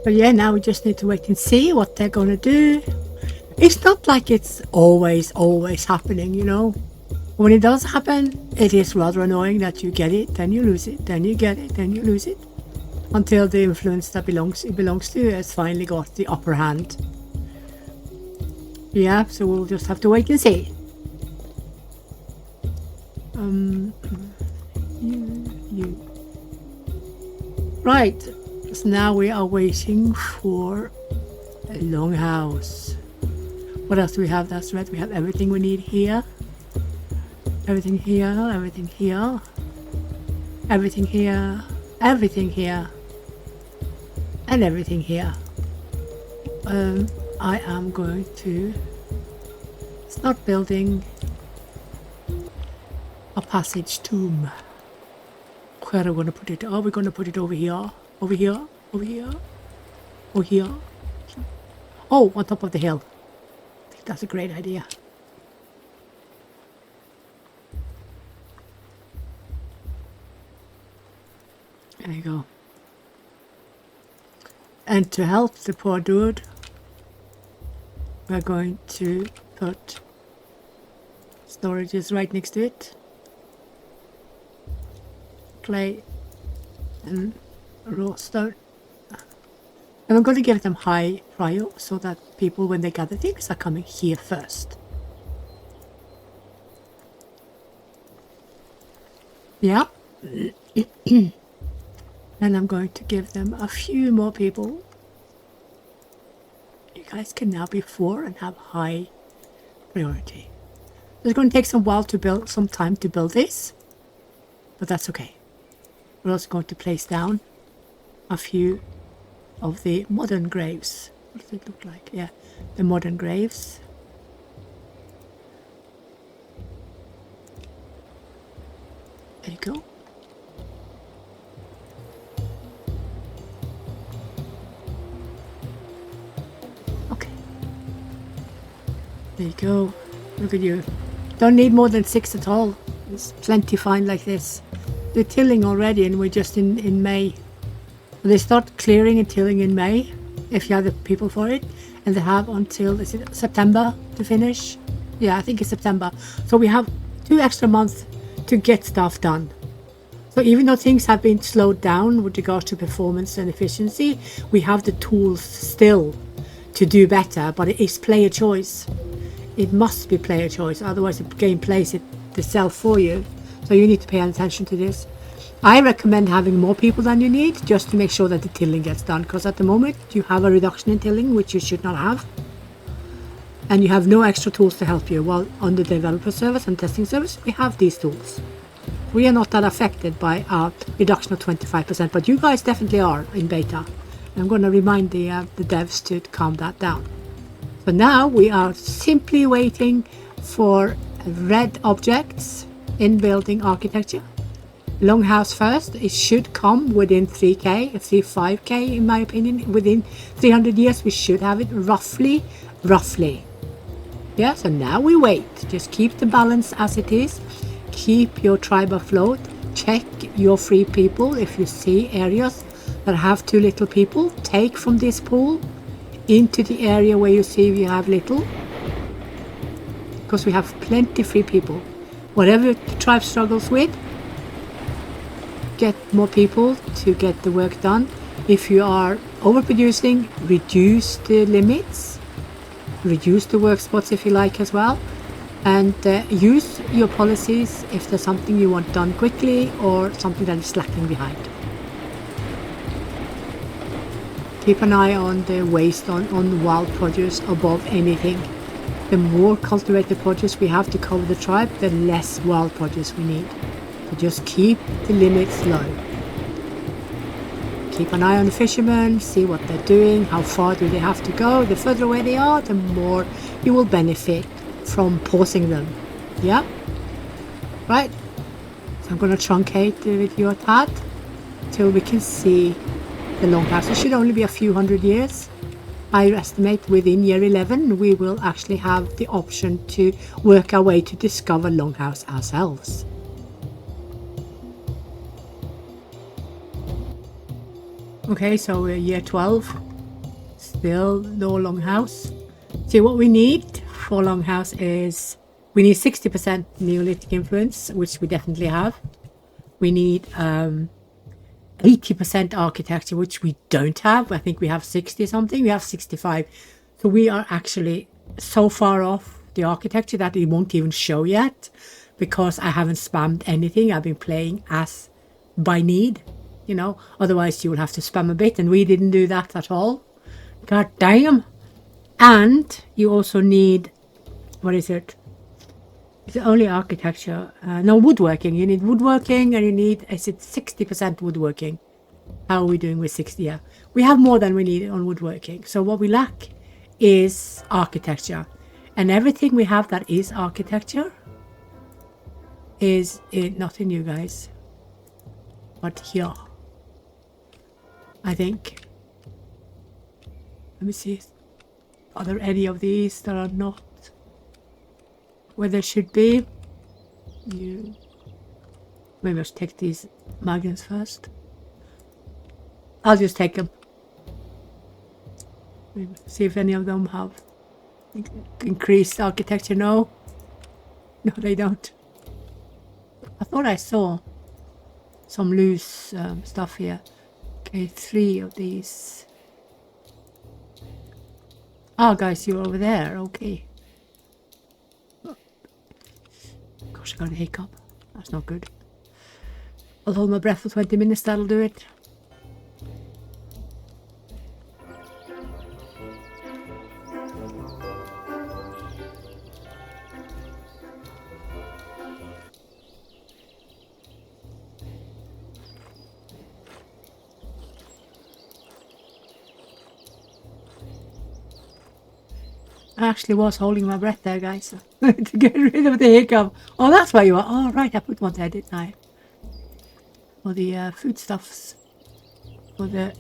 But yeah, now we just need to wait and see what they're gonna do. It's not like it's always happening, you know. When it does happen, it is rather annoying that you get it, then you lose it, then you get it, then you lose it, until the influence that it belongs to has finally got the upper hand. Yeah, so we'll just have to wait and see. You. Right, so now we are waiting for a longhouse. What else do we have? That's right, we have everything we need here. Everything here, everything here. Everything here, everything here. And everything here. I am going to start building a passage tomb. Where are we going to put it? Are we going to put it over here? Over here? Over here? Or here? Oh, on top of the hill. I think that's a great idea. There you go. And to help the poor dude, we're going to put storages right next to it. Clay and raw stone. And I'm going to give them high prio so that people, when they gather things, are coming here first. Yeah. And I'm going to give them a few more people. You guys can now be 4 and have high priority. It's going to take some time to build this, but that's okay. We're also going to place down a few of the modern graves. What does it look like? Yeah, the modern graves. There you go. Okay. There you go. Look at you. Don't need more than 6 at all. It's plenty fine like this. They're tilling already and we're just in May. They start clearing and tilling in May if you have the people for it, and they have until, is it September to finish? Yeah, I think it's September. So we have 2 extra months to get stuff done. So even though things have been slowed down with regards to performance and efficiency, we have the tools still to do better, but it is player choice. It must be player choice, otherwise the game plays itself for you. So you need to pay attention to this. I recommend having more people than you need, just to make sure that the tilling gets done, because at the moment you have a reduction in tilling, which you should not have, and you have no extra tools to help you. While on the developer service and testing service, we have these tools. We are not that affected by a reduction of 25%, but you guys definitely are in beta. I'm going to remind the devs to calm that down. So now we are simply waiting for red objects in building architecture. Longhouse first. It should come within 5k in my opinion. Within 300 years we should have it roughly. Yeah, so now we wait. Just keep the balance as it is. Keep your tribe afloat. Check your free people. If you see areas that have too little people, take from this pool into the area where you see you have little, because we have plenty free people. Whatever the tribe struggles with, get more people to get the work done. If you are overproducing, reduce the limits, reduce the work spots if you like as well, and use your policies if there's something you want done quickly or something that is lacking behind. Keep an eye on the waste on wild produce above anything. The more cultivated produce we have to cover the tribe, the less wild produce we need. So just keep the limits low. Keep an eye on the fishermen, see what they're doing, how far do they have to go. The further away they are, the more you will benefit from pausing them. Yeah? Right? So I'm going to truncate the video a tad till we can see the longhouse. It should only be a few hundred years. I estimate within year 11 we will actually have the option to work our way to discover longhouse ourselves. Okay, so we're year 12. Still no longhouse. See, what we need for longhouse is we need 60% Neolithic influence, which we definitely have. We need 80% architecture, which we don't have. I think we have 60 something. We have 65. So we are actually so far off the architecture that it won't even show yet, because I haven't spammed anything. I've been playing as by need, you know. Otherwise you will have to spam a bit, and we didn't do that at all. God damn. And you also need, what is it? It's only architecture. No, woodworking. You need woodworking, and you need, is it 60% woodworking? How are we doing with 60? Yeah, we have more than we need on woodworking. So what we lack is architecture. And everything we have that is architecture is not in you guys, but here. I think. Let me see. Are there any of these that are not where they should be? You maybe I'll take these magnets first. I'll just take them. Maybe see if any of them have increased architecture. No, they don't. I thought I saw some loose stuff here. Okay, 3 of these. Ah, guys, you're over there. Okay. Gosh, I got a hiccup. That's not good. I'll hold my breath for 20 minutes. That'll do it. I actually was holding my breath there, guys, to get rid of the hiccup. Oh, that's where you are. Oh, right, I put one there, didn't I? For the foodstuffs for the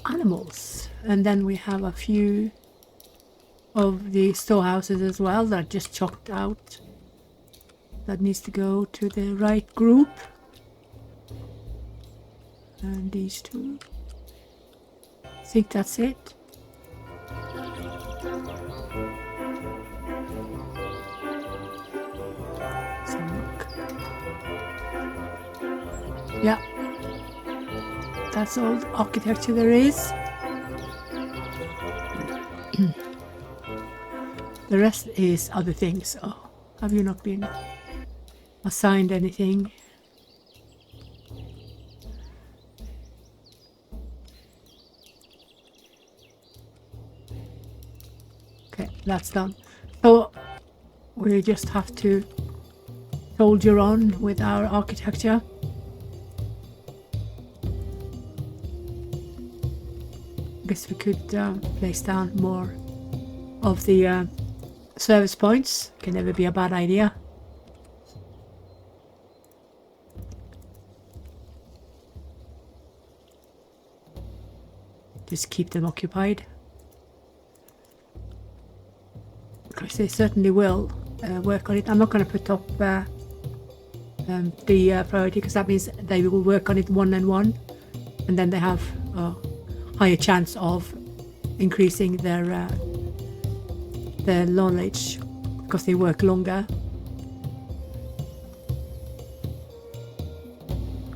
animals. And then we have a few of the storehouses as well that are just chalked out. That needs to go to the right group. And these 2. I think that's it. Yeah, that's all the architecture there is. The rest is other things. Oh, have you not been assigned anything? Okay, that's done. So we just have to soldier on with our architecture. I guess we could place down more of the service points. Can never be a bad idea. Just keep them occupied, because they certainly will work on it. I'm not going to put up the priority, because that means they will work on it one and one, and then they have higher chance of increasing their knowledge, because they work longer.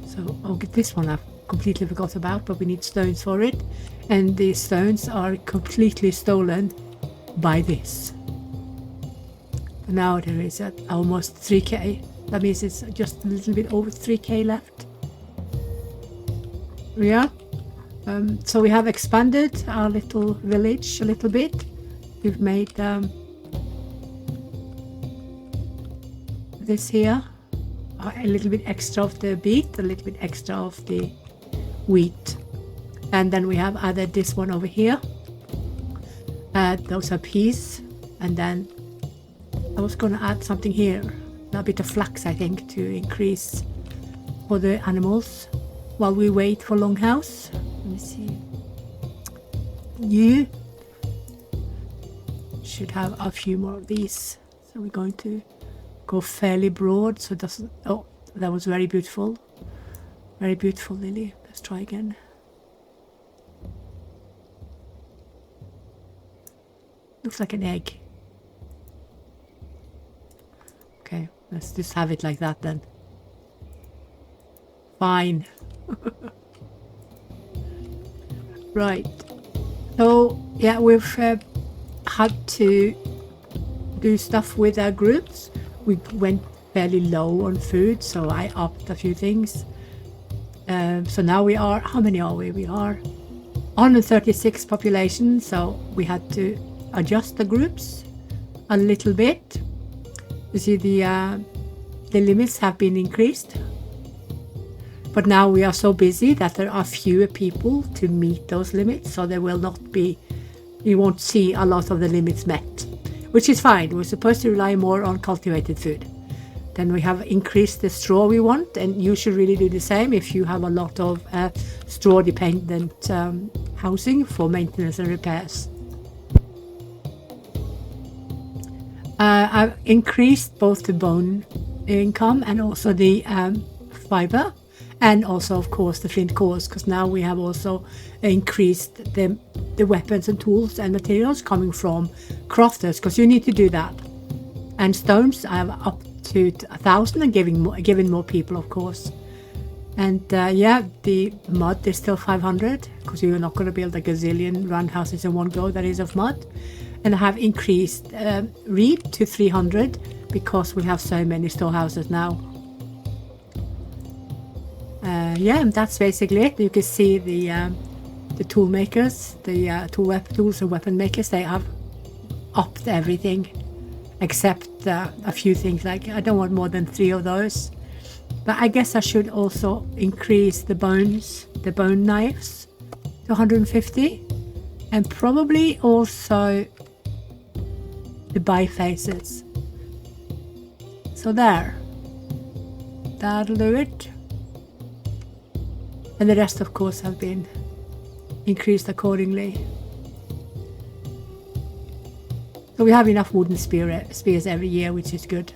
So I'll get this one. I've completely forgot about, but we need stones for it, and the stones are completely stolen by this. Now there is at almost 3k. That means it's just a little bit over 3k left. Yeah. So we have expanded our little village a little bit. We've made this here a little bit extra of the beet, a little bit extra of the wheat, and then we have added this one over here. Those are peas, and then I was going to add something here, a bit of flax, I think, to increase for the animals while we wait for Longhouse. Let me see. You should have a few more of these. So we're going to go fairly broad, so it doesn't. Oh, that was very beautiful. Very beautiful, Lily. Let's try again. Looks like an egg. Okay, let's just have it like that then. Fine. Right. So, yeah, we've had to do stuff with our groups. We went fairly low on food, so I upped a few things. So now we are, how many are we? We are 136 population, so we had to adjust the groups a little bit. You see the limits have been increased. But now we are so busy that there are fewer people to meet those limits, so there will not be, you won't see a lot of the limits met, which is fine. We're supposed to rely more on cultivated food. Then we have increased the straw we want, and you should really do the same if you have a lot of straw-dependent housing for maintenance and repairs. I've increased both the bone income and also the fiber, and also, of course, the flint cores, because now we have also increased the weapons and tools and materials coming from crafters, because you need to do that. And stones, I have up to 1,000 and giving more people, of course. And yeah, the mud is still 500, because you're not going to build a gazillion roundhouses in one go that is of mud. And I have increased reed to 300 because we have so many storehouses now. Yeah, and that's basically it. You can see the tool makers, the tools and weapon makers, they have upped everything except a few things. Like, I don't want more than 3 of those. But I guess I should also increase the bone knives to 150, and probably also the bifaces. So there, that'll do it. And the rest, of course, have been increased accordingly. So we have enough wooden spears every year, which is good.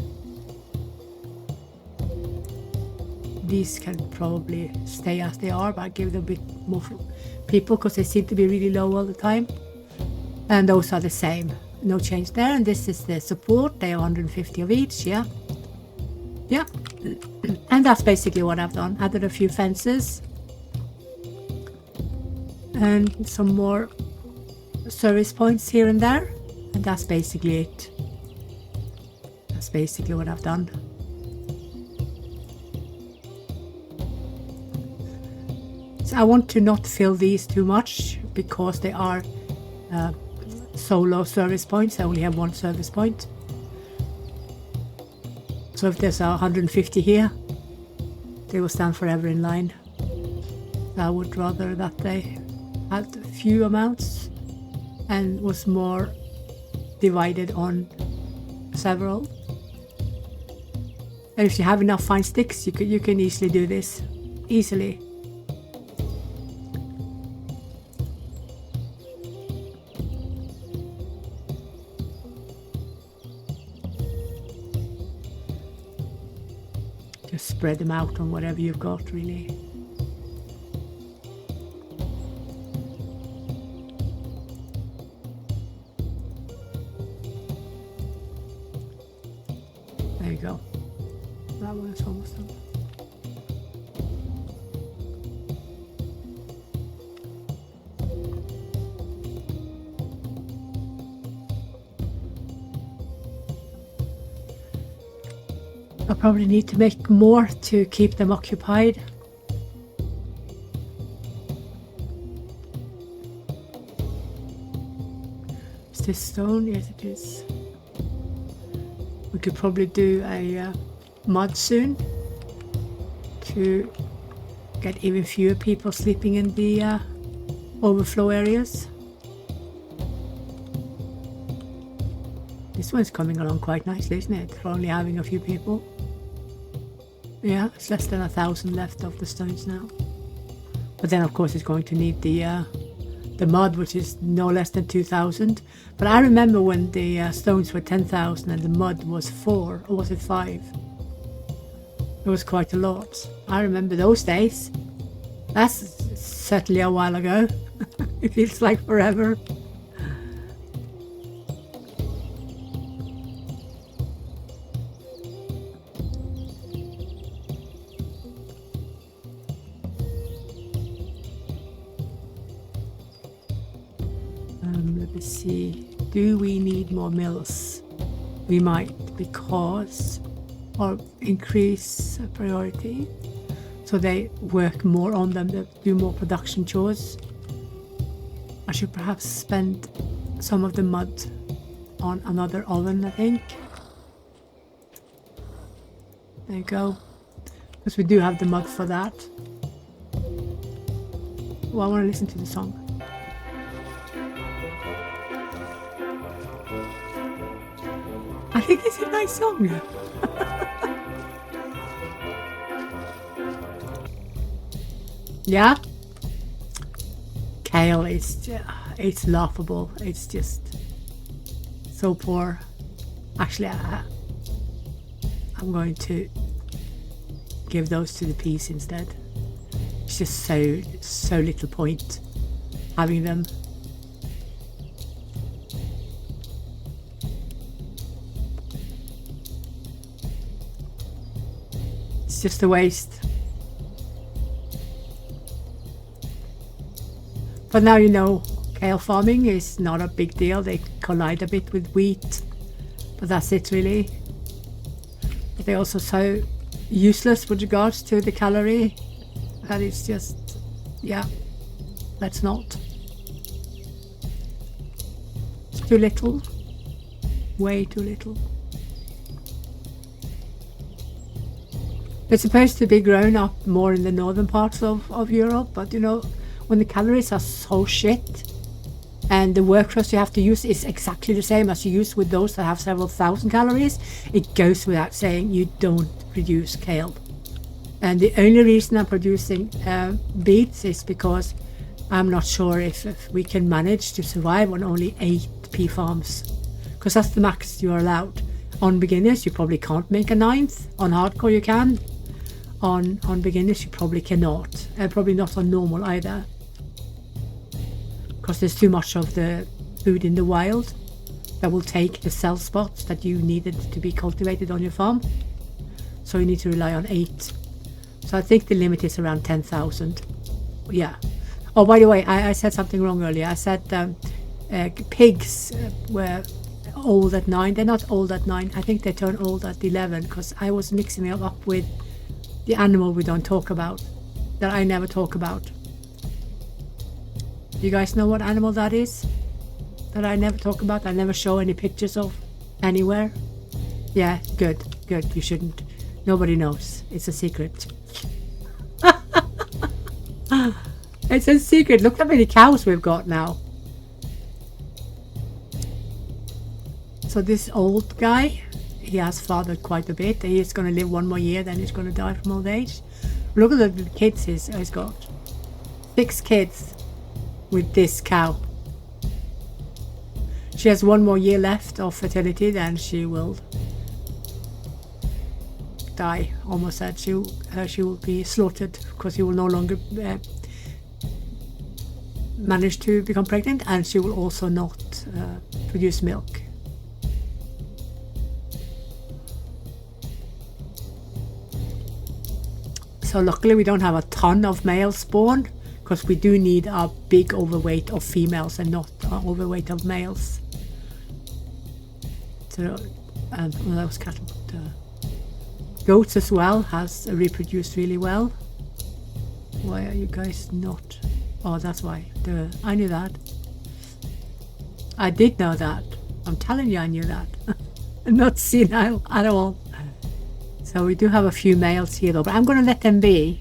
These can probably stay as they are, but I give them a bit more people because they seem to be really low all the time. And those are the same, no change there. And this is the support, they have 150 of each, yeah. Yeah, and that's basically what I've done. Added a few fences and some more service points here and there, and that's basically it. That's basically what I've done. So I want to not fill these too much because they are solo service points. I only have one service point. So if there's 150 here, they will stand forever in line. I would rather that they had few amounts and was more divided on several. And if you have enough fine sticks, you can easily do this. Easily. Just spread them out on whatever you've got, really. There you go. That one is almost done. I probably need to make more to keep them occupied. Is this stone? Yes, it is. We could probably do a mud soon to get even fewer people sleeping in the overflow areas. This one's coming along quite nicely, isn't it? For only having a few people. Yeah, it's less than 1,000 left of the stones now. But then, of course, it's going to need the mud, which is no less than 2,000. But I remember when the stones were 10,000 and the mud was 4, or was it 5? It was quite a lot. I remember those days. That's certainly a while ago. It feels like forever. Let me see. Do we need more mills? We might, because or increase priority, so they work more on them, they do more production chores. I should perhaps spend some of the mud on another oven, I think. There you go, because we do have the mud for that. Well, I want to listen to the song. I think it's a nice song. Yeah? Kale is, it's laughable. It's just so poor. Actually, I'm going to give those to the peas instead. It's just so little point having them. It's just a waste. But now you know, kale farming is not a big deal. They collide a bit with wheat, but that's it really. But they're also so useless with regards to the calorie that it's just, yeah, let's not. It's too little, way too little. It's supposed to be grown up more in the northern parts of Europe, but you know, when the calories are so shit and the workforce you have to use is exactly the same as you use with those that have several thousand calories, it goes without saying you don't produce kale. And the only reason I'm producing beets is because I'm not sure if we can manage to survive on only 8 pea farms, because that's the max you're allowed. On beginners you probably can't make a 9th, on hardcore you can. On beginners you probably cannot, and probably not on normal either, because there's too much of the food in the wild that will take the cell spots that you needed to be cultivated on your farm. So you need to rely on 8. So I think the limit is around 10,000. Yeah. Oh, by the way, I said something wrong earlier. I said pigs were old at 9. They're not old at 9. I think they turn old at 11, because I was mixing it up with the animal we don't talk about, that I never talk about. You guys know what animal that is? That I never talk about, I never show any pictures of anywhere? Yeah, good, you shouldn't. Nobody knows. It's a secret. It's a secret. Look how many cows we've got now. So this old guy, he has fathered quite a bit. He's going to live 1 more year, then he's going to die from old age. Look at the kids he's got. 6 kids with this cow. She has 1 more year left of fertility, then she will die. Almost said she will be slaughtered, because he will no longer manage to become pregnant, and she will also not produce milk. So luckily we don't have a ton of male spawn, because we do need a big overweight of females and not an overweight of males. So, well, that was cattle. Goats as well has reproduced really well. Why are you guys not? Oh, that's why. I knew that. I did know that. I'm telling you, I knew that. I'm not senile at all. So we do have a few males here though, but I'm going to let them be,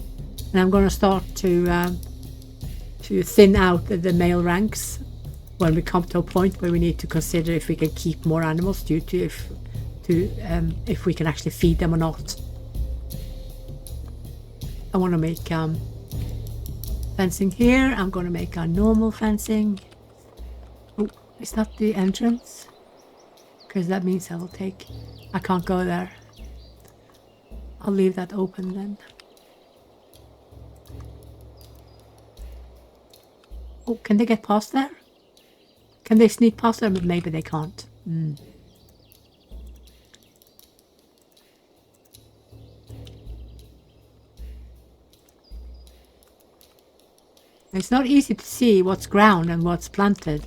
and I'm going to start to thin out the male ranks when we come to a point where we need to consider if we can keep more animals, due to if we can actually feed them or not. I want to make fencing here. I'm going to make a normal fencing. Oh, is that the entrance? Because that means I can't go there. I'll leave that open then. Oh, can they get past there? Can they sneak past there? But maybe they can't. It's not easy to see what's ground and what's planted.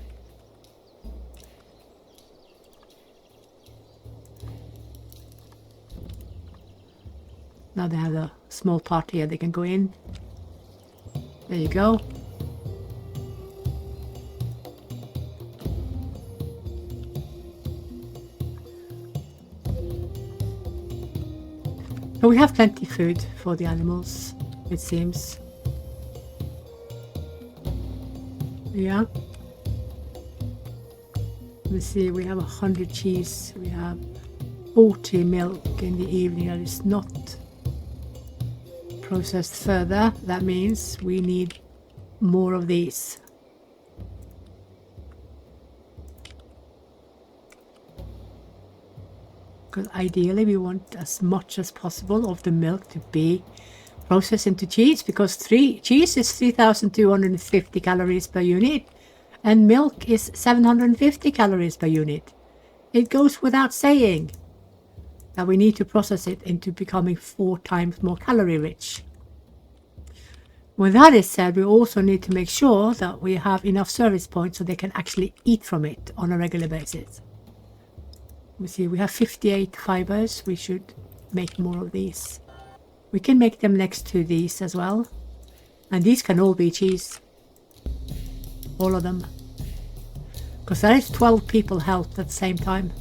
Now they have a small part here they can go in. There you go. So we have plenty of food for the animals, it seems. Yeah. Let's see, we have 100 cheese, we have 40 milk in the evening that is not processed further. That means we need more of these. Because ideally we want as much as possible of the milk to be processed into cheese, because cheese is 3,250 calories per unit and milk is 750 calories per unit. It goes without saying that we need to process it into becoming 4 times more calorie rich. When that is said, we also need to make sure that we have enough service points so they can actually eat from it on a regular basis. We see we have 58 fibers. We should make more of these. We can make them next to these as well. And these can all be cheese. All of them. Because there is 12 people helped at the same time.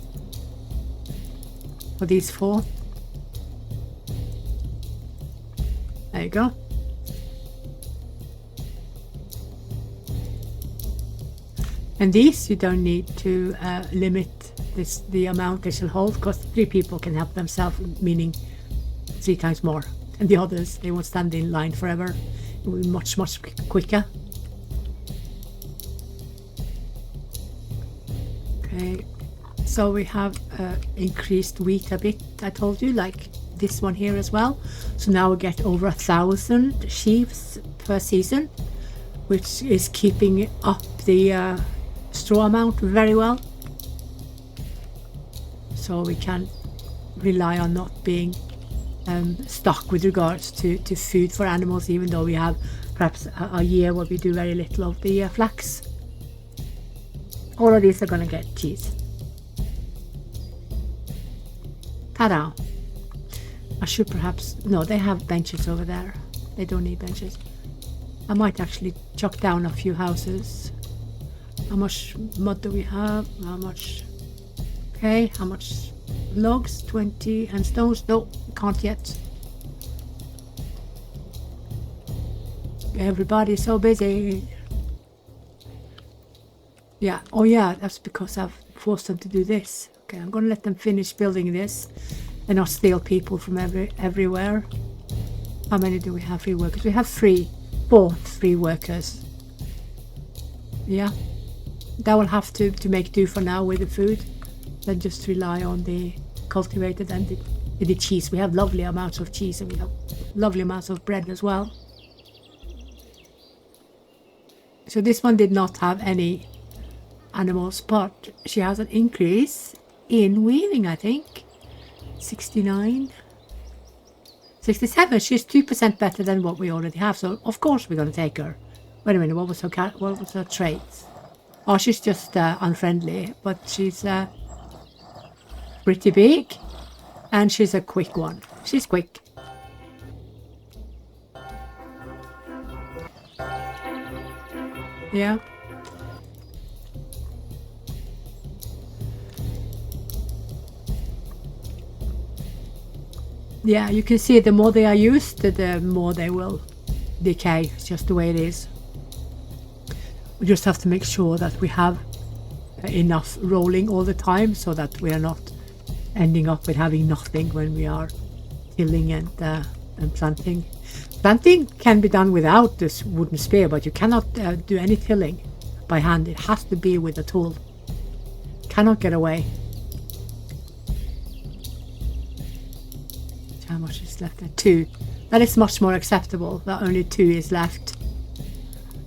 For these 4. There you go. And these you don't need to limit the amount they shall hold, because 3 people can help themselves, meaning 3 times more. And the others, they won't stand in line forever. It will be much, much quicker. Okay, so we have increased wheat a bit, I told you, like this one here as well. So now we get over 1,000 sheaves per season, which is keeping up the straw amount very well. So we can rely on not being stuck with regards to food for animals, even though we have perhaps a year where we do very little of the flax. All of these are going to get cheese. Ta-da! I should perhaps... No, they have benches over there. They don't need benches. I might actually chuck down a few houses. How much mud do we have? How much... Okay, how much logs? 20 and stones? No, can't yet. Everybody's so busy. Yeah, oh yeah, that's because I've forced them to do this. Okay, I'm gonna let them finish building this and not steal people from everywhere. How many do we have free workers? We have 4 free workers. Yeah, that will have to make do for now with the food. Then just rely on the cultivated and the cheese. We have lovely amounts of cheese and we have lovely amounts of bread as well. So this one did not have any animals, but she has an increase in weaving, I think. 69, 67. She's 2% better than what we already have. So of course we're going to take her. Wait a minute, what was her traits? Oh, she's just unfriendly, but she's pretty big, and she's a quick one. She's quick. Yeah. Yeah, you can see the more they are used, the more they will decay. It's just the way it is. We just have to make sure that we have enough rolling all the time so that we are not ending up with having nothing when we are tilling and planting. Planting can be done without this wooden spear, but you cannot do any tilling by hand. It has to be with a tool. Cannot get away. How much is left there? 2. That is much more acceptable. That only 2 is left.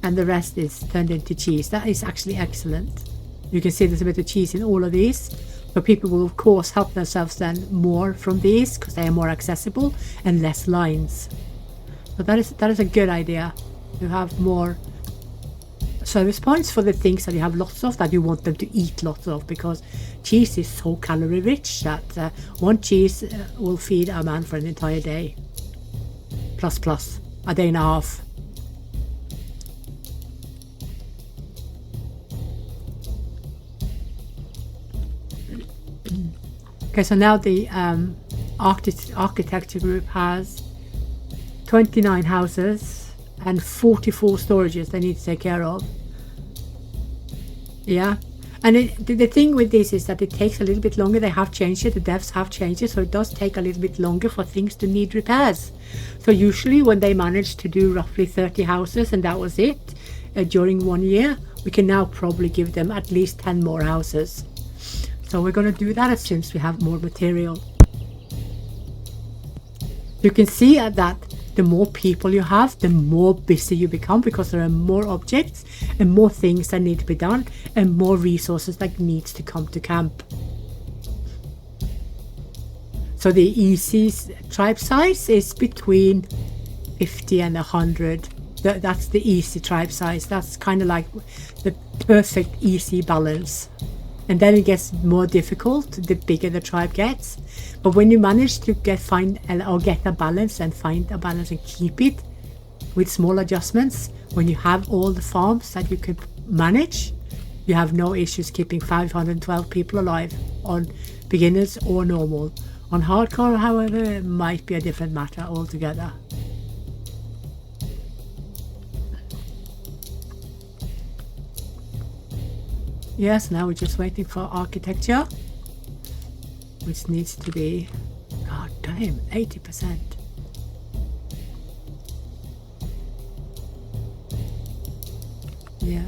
And the rest is turned into cheese. That is actually excellent. You can see there's a bit of cheese in all of these. But people will of course help themselves then more from these because they are more accessible and less lines. So that is a good idea, to have more service points for the things that you have lots of, that you want them to eat lots of, because cheese is so calorie rich that one cheese will feed a man for an entire day. plus, a day and a half. Okay, so now the architecture group has 29 houses and 44 storages they need to take care of. Yeah, and the thing with this is that it takes a little bit longer. They have changed it, the devs have changed it, so it does take a little bit longer for things to need repairs. So usually when they manage to do roughly 30 houses and that was it during 1 year, we can now probably give them at least 10 more houses. So we're going to do that as soon as we have more material. You can see that the more people you have, the more busy you become, because there are more objects and more things that need to be done and more resources that needs to come to camp. So the easy tribe size is between 50 and 100. That's the easy tribe size. That's kind of like the perfect easy balance. And then it gets more difficult the bigger the tribe gets. But when you manage to get a balance and find a balance and keep it with small adjustments, when you have all the farms that you can manage, you have no issues keeping 512 people alive on beginners or normal. On hardcore, however, it might be a different matter altogether. Yes, now we're just waiting for architecture, which needs to be, god damn, 80%. Yeah.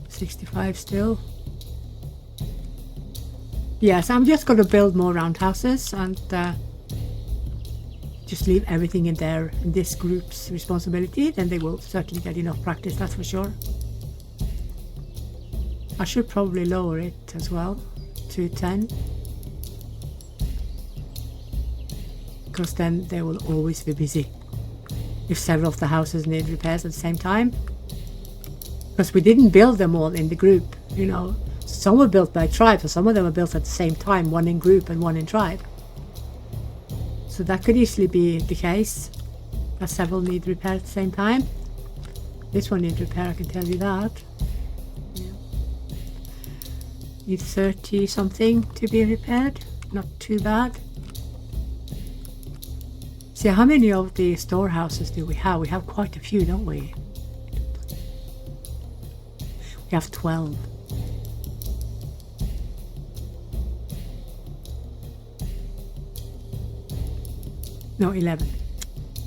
65 still. Yes, I'm just going to build more roundhouses and just leave everything in this group's responsibility. Then they will certainly get enough practice, that's for sure. I should probably lower it as well to 10, because then they will always be busy if several of the houses need repairs at the same time. Because we didn't build them all in the group, you know. Some were built by tribes, so some of them were built at the same time, one in group and one in tribe. So that could easily be the case, that several need repair at the same time. This one needs repair, I can tell you that. Yeah. Need 30 something to be repaired, not too bad. See, how many of the storehouses do we have? We have quite a few, don't we? We have 12. No, 11.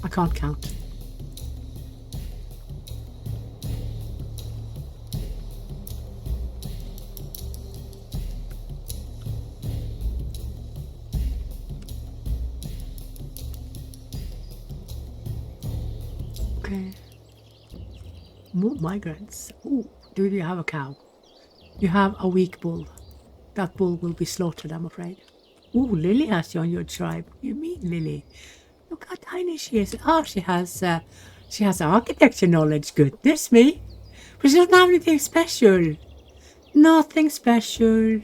I can't count. Okay. More migrants. Ooh, do you have a cow? You have a weak bull. That bull will be slaughtered, I'm afraid. Ooh, Lilly has you on your tribe. What do you mean, Lilly? Look how tiny she is. Oh, she has architecture knowledge. Goodness me. But she doesn't have anything special. Nothing special.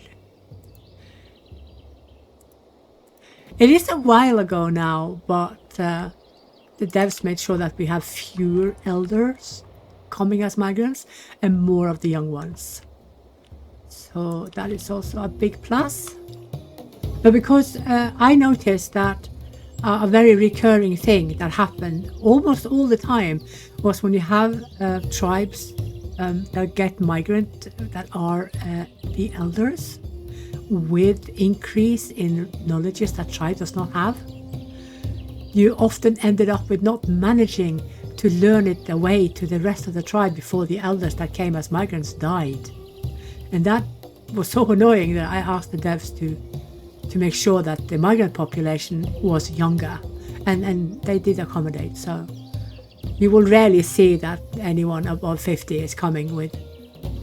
It is a while ago now, but the devs made sure that we have fewer elders coming as migrants and more of the young ones. So that is also a big plus. But because I noticed that a very recurring thing that happened almost all the time was when you have tribes that get migrant that are the elders with increase in knowledges that tribe does not have, you often ended up with not managing to learn it away to the rest of the tribe before the elders that came as migrants died. And that was so annoying that I asked the devs to make sure that the migrant population was younger, and they did accommodate. So you will rarely see that anyone above 50 is coming with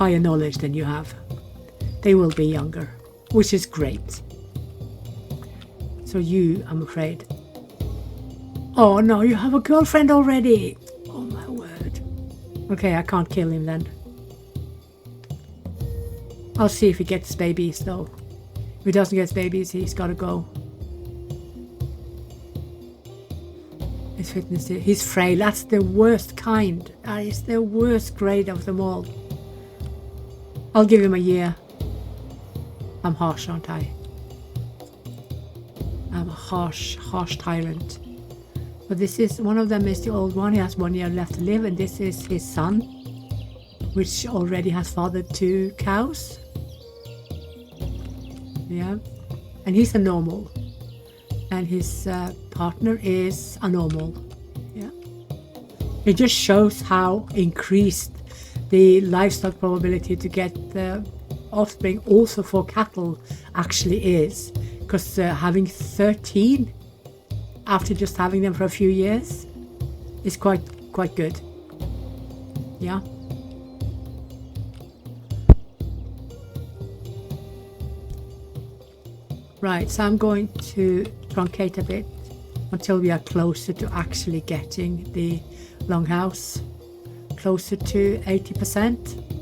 higher knowledge than you have. They will be younger, which is great. So you, I'm afraid. Oh no, you have a girlfriend already. Oh my word. Okay, I can't kill him then. I'll see if he gets babies though. If he doesn't get babies, he's got to go. fitness. He's frail. That's the worst kind. That is the worst grade of them all. I'll give him a year. I'm harsh, aren't I? I'm a harsh tyrant. But this is, one of them is the old one. He has 1 year left to live, and this is his son, which already has fathered 2 cows. Yeah. And he's a normal. And his partner is a normal. Yeah. It just shows how increased the livestock probability to get the offspring also for cattle actually is, because having 13 after just having them for a few years is quite good. Yeah. Right, so I'm going to truncate a bit until we are closer to actually getting the longhouse, closer to 80%.